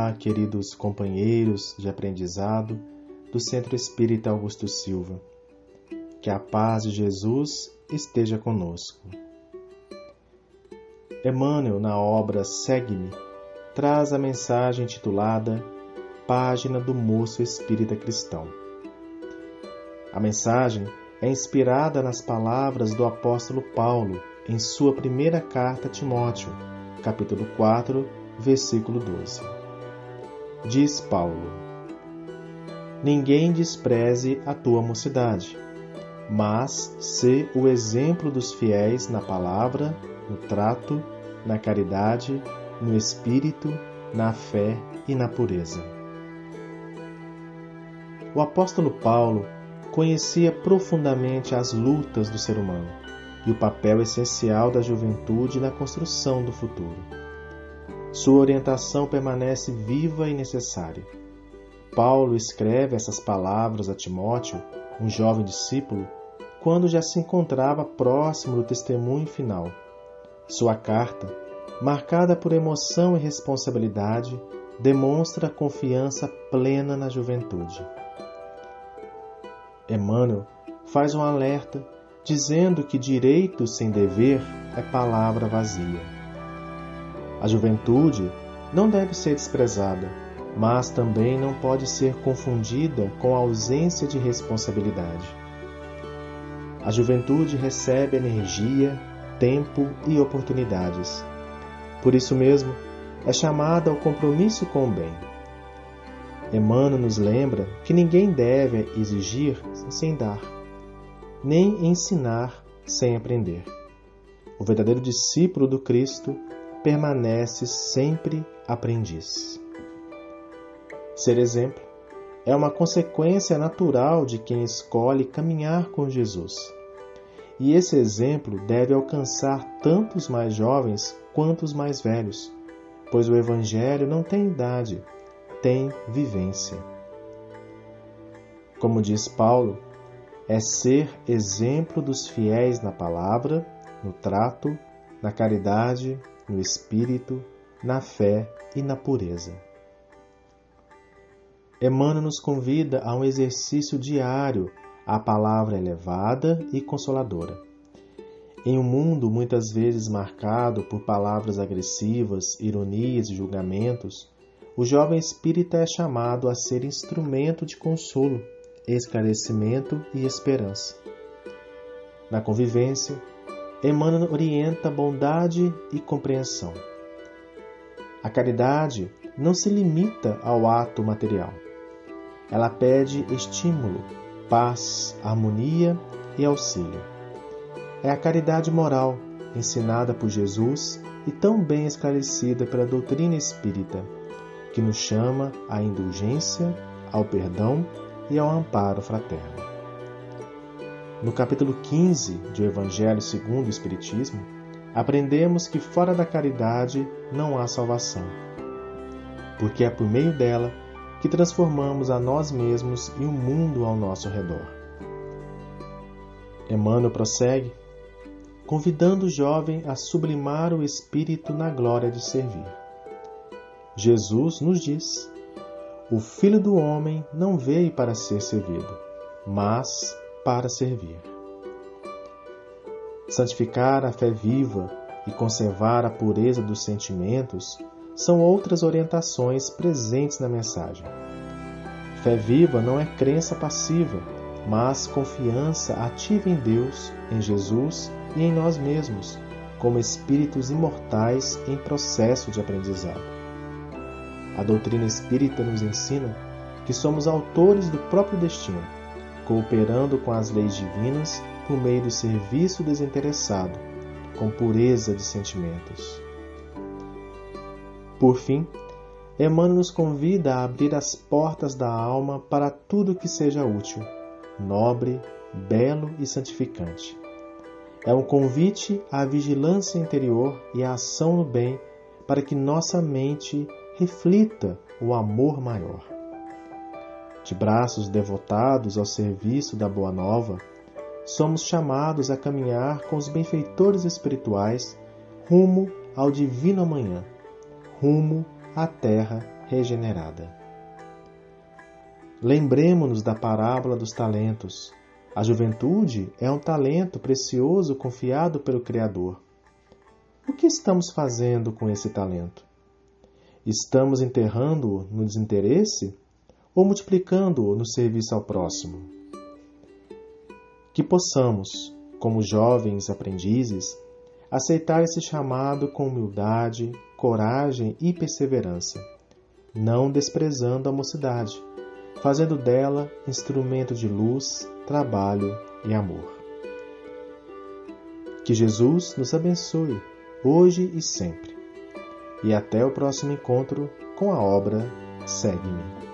Olá, queridos companheiros de aprendizado do Centro Espírita Augusto Silva. Que a paz de Jesus esteja conosco. Emmanuel, na obra Segue-me, traz a mensagem intitulada Página do Moço Espírita Cristão. A mensagem é inspirada nas palavras do apóstolo Paulo em sua primeira carta a Timóteo, capítulo 4, versículo 12. Diz Paulo: Ninguém despreze a tua mocidade, mas sê o exemplo dos fiéis na palavra, no trato, na caridade, no espírito, na fé e na pureza. O apóstolo Paulo conhecia profundamente as lutas do ser humano e o papel essencial da juventude na construção do futuro. Sua orientação permanece viva e necessária. Paulo escreve essas palavras a Timóteo, um jovem discípulo, quando já se encontrava próximo do testemunho final. Sua carta, marcada por emoção e responsabilidade, demonstra confiança plena na juventude. Emmanuel faz um alerta, dizendo que direito sem dever é palavra vazia. A juventude não deve ser desprezada, mas também não pode ser confundida com a ausência de responsabilidade. A juventude recebe energia, tempo e oportunidades. Por isso mesmo, é chamada ao compromisso com o bem. Emmanuel nos lembra que ninguém deve exigir sem dar, nem ensinar sem aprender. O verdadeiro discípulo do Cristo permanece sempre aprendiz. Ser exemplo é uma consequência natural de quem escolhe caminhar com Jesus. E esse exemplo deve alcançar tanto os mais jovens quanto os mais velhos, pois o Evangelho não tem idade, tem vivência. Como diz Paulo, é ser exemplo dos fiéis na palavra, no trato, na caridade, no espírito, na fé e na pureza. Emmanuel nos convida a um exercício diário à palavra elevada e consoladora. Em um mundo muitas vezes marcado por palavras agressivas, ironias e julgamentos, o jovem espírita é chamado a ser instrumento de consolo, esclarecimento e esperança. Na convivência, Emmanuel orienta bondade e compreensão. A caridade não se limita ao ato material. Ela pede estímulo, paz, harmonia e auxílio. É a caridade moral, ensinada por Jesus e tão bem esclarecida pela doutrina espírita, que nos chama à indulgência, ao perdão e ao amparo fraterno. No capítulo 15 do Evangelho segundo o Espiritismo, aprendemos que fora da caridade não há salvação, porque é por meio dela que transformamos a nós mesmos e o mundo ao nosso redor. Emmanuel prossegue, convidando o jovem a sublimar o espírito na glória de servir. Jesus nos diz: o Filho do Homem não veio para ser servido, mas para servir. Santificar a fé viva e conservar a pureza dos sentimentos são outras orientações presentes na mensagem. Fé viva não é crença passiva, mas confiança ativa em Deus, em Jesus e em nós mesmos, como espíritos imortais em processo de aprendizado. A doutrina espírita nos ensina que somos autores do próprio destino, cooperando com as leis divinas por meio do serviço desinteressado, com pureza de sentimentos. Por fim, Emmanuel nos convida a abrir as portas da alma para tudo que seja útil, nobre, belo e santificante. É um convite à vigilância interior e à ação no bem para que nossa mente reflita o amor maior. De braços devotados ao serviço da Boa Nova, somos chamados a caminhar com os benfeitores espirituais rumo ao divino amanhã, rumo à terra regenerada. Lembremo-nos da parábola dos talentos. A juventude é um talento precioso confiado pelo Criador. O que estamos fazendo com esse talento? Estamos enterrando-o no desinteresse ou multiplicando-o no serviço ao próximo? Que possamos, como jovens aprendizes, aceitar esse chamado com humildade, coragem e perseverança, não desprezando a mocidade, fazendo dela instrumento de luz, trabalho e amor. Que Jesus nos abençoe, hoje e sempre. E até o próximo encontro com a obra Segue-me.